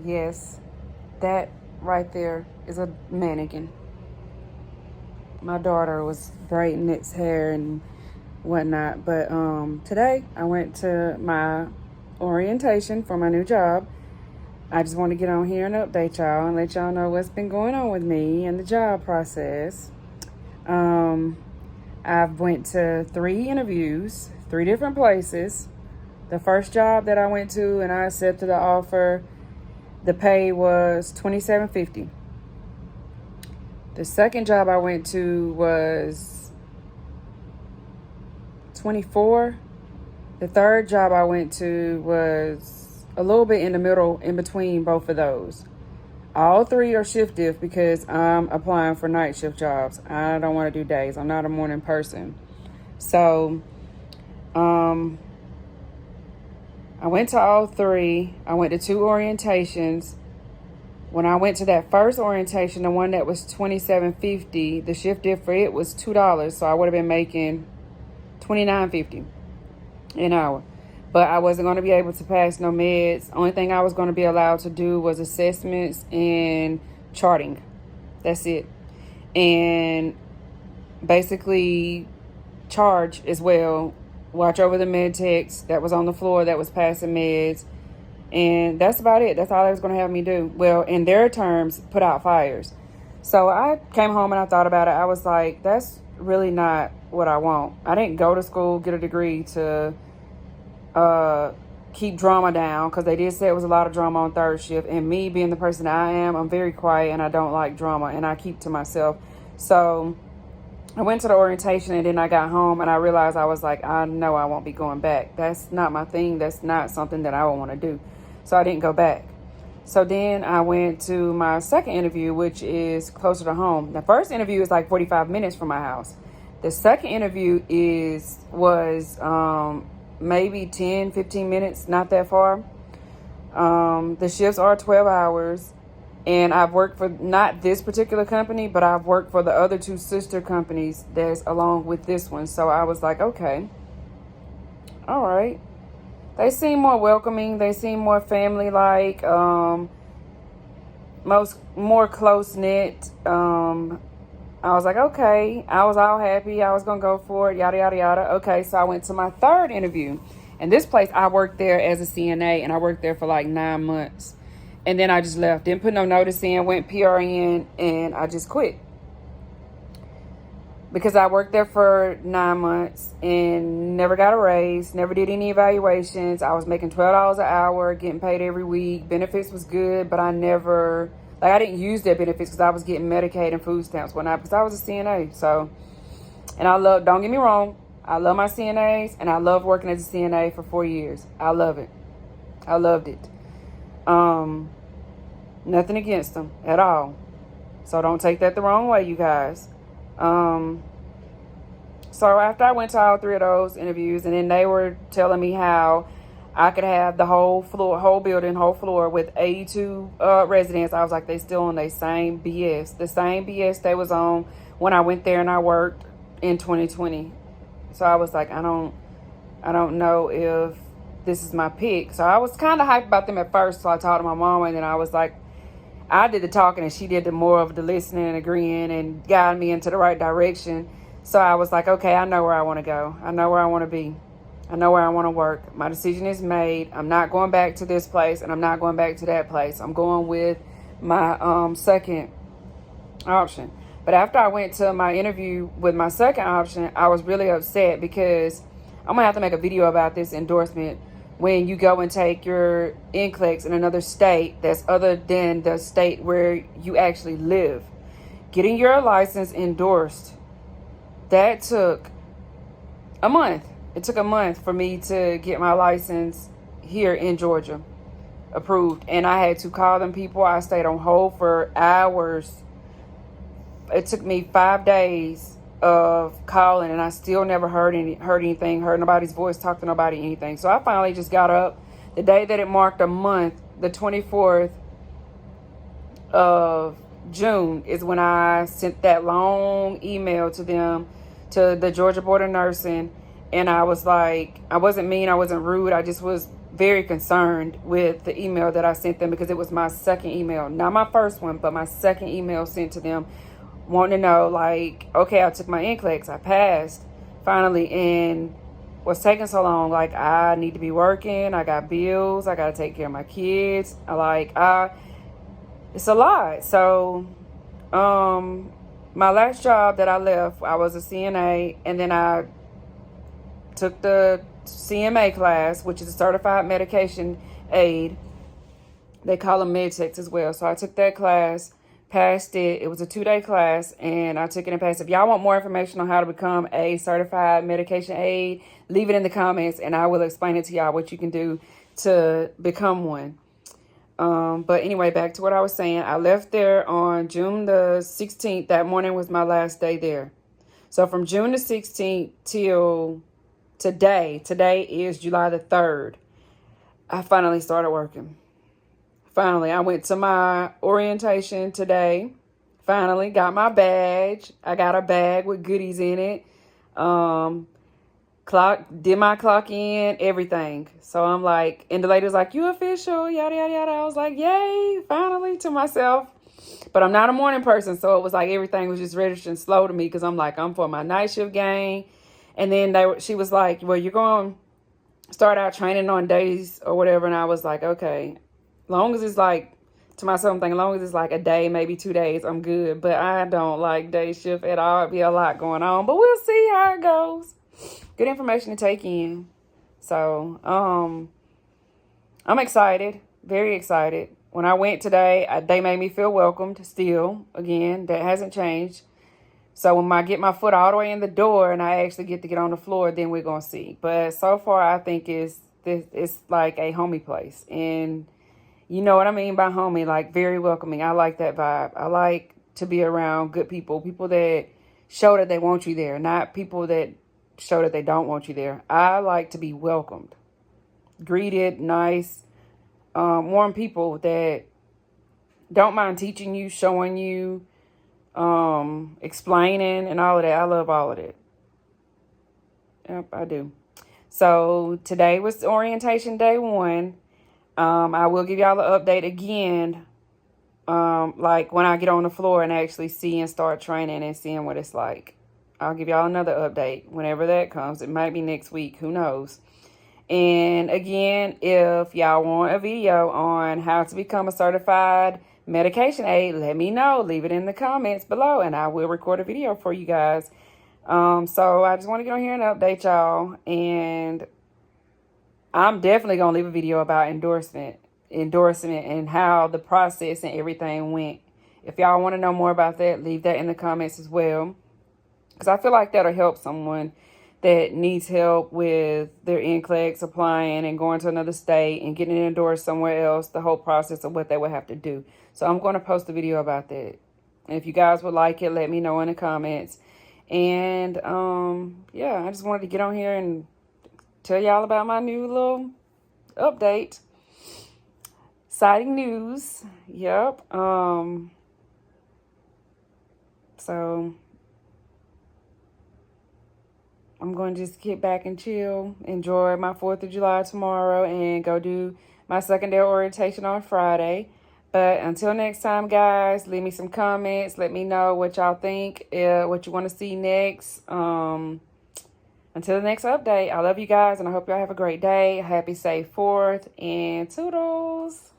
Yes, that right there is a mannequin. My daughter was braiding its hair and whatnot. But today I went to my orientation for my new job. I just want to get on here and update y'all and let y'all know what's been going on with me and the job process. Um, I've went to 3 interviews, 3 different places. The first job that I went to and I accepted the offer, the pay was $27.50. The second job I went to was 24. The third job I went to was a little bit in the middle, in between both of those. All 3 are shift diff because I'm applying for night shift jobs. I don't want to do days. I'm not a morning person. So, I went to all 3. I went to 2 orientations. When I went to that first orientation, the one that was $27.50, the shift diff for it was $2. So I would have been making $29.50 an hour. But I wasn't going to be able to pass no meds. Only thing I was going to be allowed to do was assessments and charting. That's it. And basically charge as well. Watch over the med techs that was on the floor that was passing meds. And that's about it. That's all they was going to have me do. Well, in their terms, put out fires. So I came home and I thought about it. I was like, that's really not what I want. I didn't go to school, get a degree to keep drama down, because they did say it was a lot of drama on third shift. And me being the person I am, I'm very quiet and I don't like drama and I keep to myself. So I went to the orientation and then I got home and I realized I was like, I know I won't be going back. That's not my thing. That's not something that I would want to do. So I didn't go back. So then I went to my second interview, which is closer to home. The first interview is like 45 minutes from my house. The second interview was maybe 10, 15 minutes, not that far. The shifts are 12 hours. And I've worked for not this particular company, but I've worked for the other 2 sister companies that's along with this one. So I was like, okay, all right. They seem more welcoming. They seem more family-like, more close-knit. I was like, okay. I was all happy. I was going to go for it, yada, yada, yada. Okay, so I went to my third interview. And this place, I worked there as a CNA, and I worked there for like 9 months. And then I just left. Didn't put no notice in, went PRN, and I just quit. Because I worked there for 9 months and never got a raise, never did any evaluations. I was making $12 an hour, getting paid every week. Benefits was good, but I didn't use their benefits because I was getting Medicaid and food stamps, whatnot, because I was a CNA. So, and don't get me wrong, I love my CNAs, and I love working as a CNA for 4 years. I love it. I loved it. Nothing against them at all. So don't take that the wrong way, you guys. So after I went to all 3 of those interviews, and then they were telling me how I could have the whole floor with 82 residents. I was like, they still on their same BS. The same BS they was on when I went there and I worked in 2020. So I was like, I don't know if this is my pick. So I was kind of hyped about them at first. So I talked to my mom, and then I was like, I did the talking and she did the more of the listening and agreeing and guiding me into the right direction. So I was like, okay, I know where I want to go. I know where I want to be. I know where I want to work. My decision is made. I'm not going back to this place and I'm not going back to that place. I'm going with my second option. But after I went to my interview with my second option, I was really upset because I'm going to have to make a video about this endorsement. When you go and take your NCLEX in another state that's other than the state where you actually live. Getting your license endorsed, that took a month. It took a month for me to get my license here in Georgia approved. And I had to call them people. I stayed on hold for hours. It took me 5 days of calling, and I still never heard anything, heard nobody's voice, talked to nobody, anything. So I finally just got up the day that it marked a month, the 24th of June is when I sent that long email to them, to the Georgia Board of Nursing. And I was like, I wasn't mean, I wasn't rude. I just was very concerned with the email that I sent them, because it was my second email, not my first one, but my second email sent to them, wanting to know, like, okay, I took my NCLEX, I passed finally, and what's taking so long? Like, I need to be working, I got bills, I got to take care of my kids, it's a lot. So my last job that I left, I was a CNA, and then I took the CMA class, which is a certified medication aide. They call them med techs as well. So I took that class, passed it. It was a 2-day class, and I took it and passed it. If y'all want more information on how to become a certified medication aide, leave it in the comments, and I will explain it to y'all what you can do to become one. But anyway, back to what I was saying. I left there on June the 16th. That morning was my last day there. So from June the 16th till today is July the 3rd, I finally started working. Finally, I went to my orientation today. Finally got my badge. I got a bag with goodies in it. Did my clock in, everything. So I'm like, and the lady was like, you official, yada, yada, yada. I was like, yay, finally, to myself. But I'm not a morning person, so it was like everything was just registering slow to me, because I'm like, I'm for my night shift game. And then she was like, well, you're going to start out training on days or whatever. And I was like, okay, long as it's like, to myself, I'm thinking, long as it's like a day, maybe 2 days, I'm good. But I don't like day shift at all. It'd be a lot going on, but we'll see how it goes. Good information to take in. So, I'm excited, very excited. When I went today, they made me feel welcomed still. Again, that hasn't changed. So when I get my foot all the way in the door and I actually get to get on the floor, then we're going to see. But so far, I think it's like a homey place. And you know what I mean by homey, like very welcoming. I like that vibe. I like to be around good people, people that show that they want you there, not people that show that they don't want you there. I like to be welcomed, greeted, nice, warm people that don't mind teaching you, showing you, explaining and all of that. I love all of that. Yep, I do. So today was orientation day 1. I will give y'all an update again, like when I get on the floor and actually see and start training and seeing what it's like. I'll give y'all another update whenever that comes. It might be next week, who knows. And again, if y'all want a video on how to become a certified medication aide, let me know. Leave it in the comments below, and I will record a video for you guys. So I just want to get on here and update y'all. And I'm definitely going to leave a video about endorsement and how the process and everything went. If y'all want to know more about that, leave that in the comments as well, because I feel like that'll help someone that needs help with their NCLEX, applying and going to another state and getting it endorsed somewhere else, the whole process of what they would have to do. So I'm going to post a video about that. And if you guys would like it, let me know in the comments. And yeah, I just wanted to get on here and tell y'all about my new little update. Exciting news. Yep. So I'm going to just get back and chill, enjoy my 4th of July tomorrow, and go do my secondary orientation on Friday. But until next time, guys, leave me some comments. Let me know what y'all think, what you want to see next. Until the next update, I love you guys, and I hope y'all have a great day. Happy, safe 4th, and toodles.